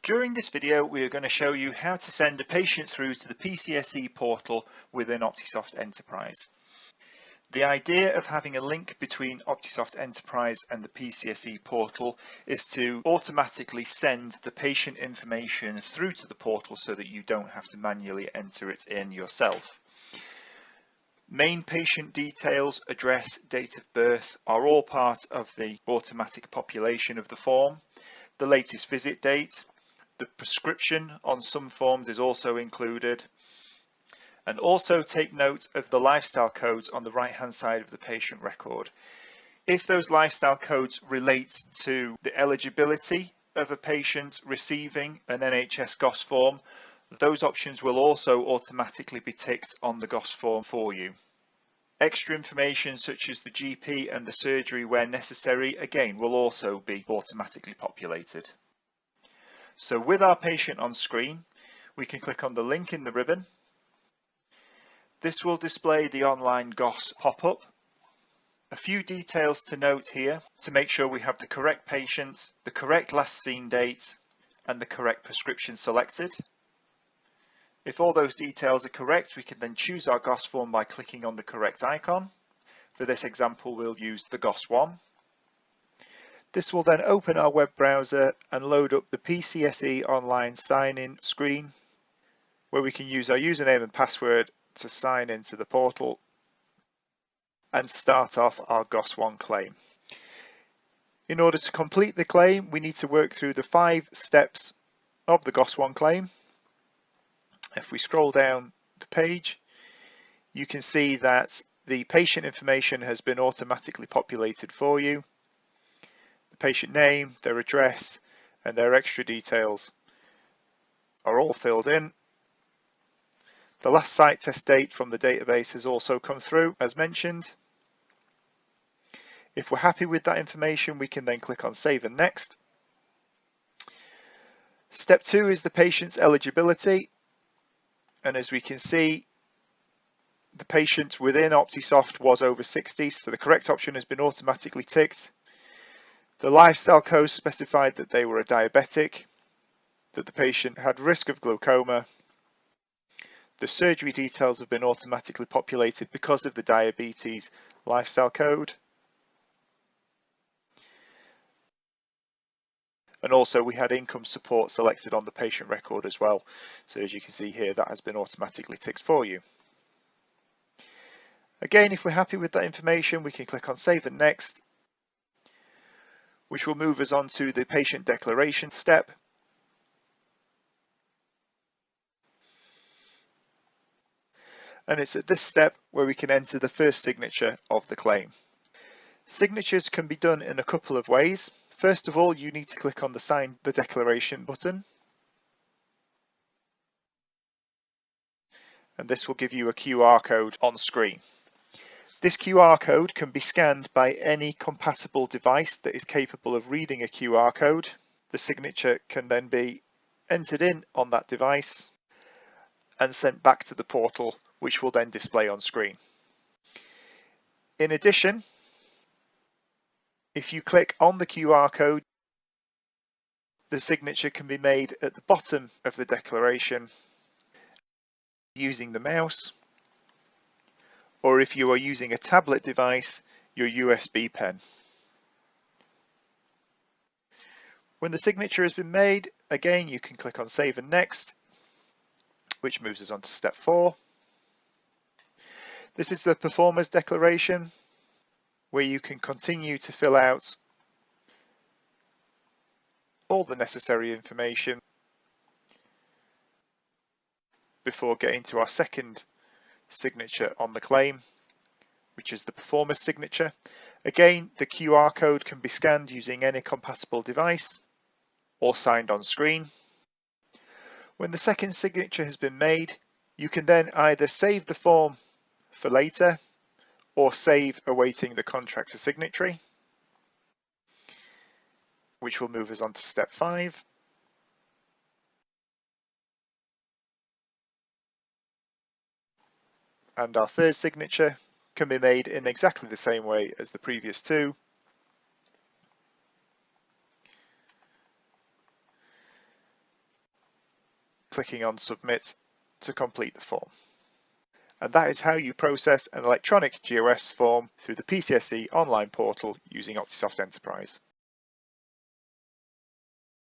During this video, we are going to show you how to send a patient through to the PCSE portal within Optisoft Enterprise. The idea of having a link between Optisoft Enterprise and the PCSE portal is to automatically send the patient information through to the portal so that you don't have to manually enter it in yourself. Main patient details, address, date of birth are all part of the automatic population of the form. The latest visit date, the prescription on some forms is also included. And also take note of the lifestyle codes on the right hand side of the patient record. If those lifestyle codes relate to the eligibility of a patient receiving an NHS GOS form, those options will also automatically be ticked on the GOS form for you. Extra information such as the GP and the surgery where necessary, again, will also be automatically populated. So with our patient on screen, we can click on the link in the ribbon. This will display the online GOS pop-up. A few details to note here to make sure we have the correct patient, the correct last seen date, and the correct prescription selected. If all those details are correct, we can then choose our GOS form by clicking on the correct icon. For this example, we'll use the GOS one. This will then open our web browser and load up the PCSE online sign-in screen, where we can use our username and password to sign into the portal and start off our GOS one claim. In order to complete the claim, we need to work through the 5 steps of the GOS one claim. If we scroll down the page, you can see that the patient information has been automatically populated for you. The patient name, their address, and their extra details are all filled in. The last site test date from the database has also come through, as mentioned. If we're happy with that information, we can then click on Save and Next. Step 2 is the patient's eligibility. And as we can see, the patient within Optisoft was over 60, so the correct option has been automatically ticked. The lifestyle code specified that they were a diabetic, that the patient had risk of glaucoma. The surgery details have been automatically populated because of the diabetes lifestyle code. And also we had income support selected on the patient record as well. So as you can see here, that has been automatically ticked for you. Again, if we're happy with that information, we can click on Save and Next, which will move us on to the patient declaration step. And it's at this step where we can enter the first signature of the claim. Signatures can be done in a couple of ways. First of all, you need to click on the Sign the Declaration button. And this will give you a QR code on screen. This QR code can be scanned by any compatible device that is capable of reading a QR code. The signature can then be entered in on that device and sent back to the portal, which will then display on screen. In addition, if you click on the QR code, the signature can be made at the bottom of the declaration using the mouse, or if you are using a tablet device, your USB pen. When the signature has been made, again, you can click on Save and Next, which moves us on to step 4. This is the performer's declaration, where you can continue to fill out all the necessary information before getting to our second signature on the claim, which is the performer's signature. Again, the QR code can be scanned using any compatible device or signed on screen. When the second signature has been made, you can then either save the form for later or save awaiting the contractor signatory, which will move us on to step 5. And our third signature can be made in exactly the same way as the previous two. clicking on Submit to complete the form. And that is how you process an electronic GOS form through the PCSE online portal using Optisoft Enterprise.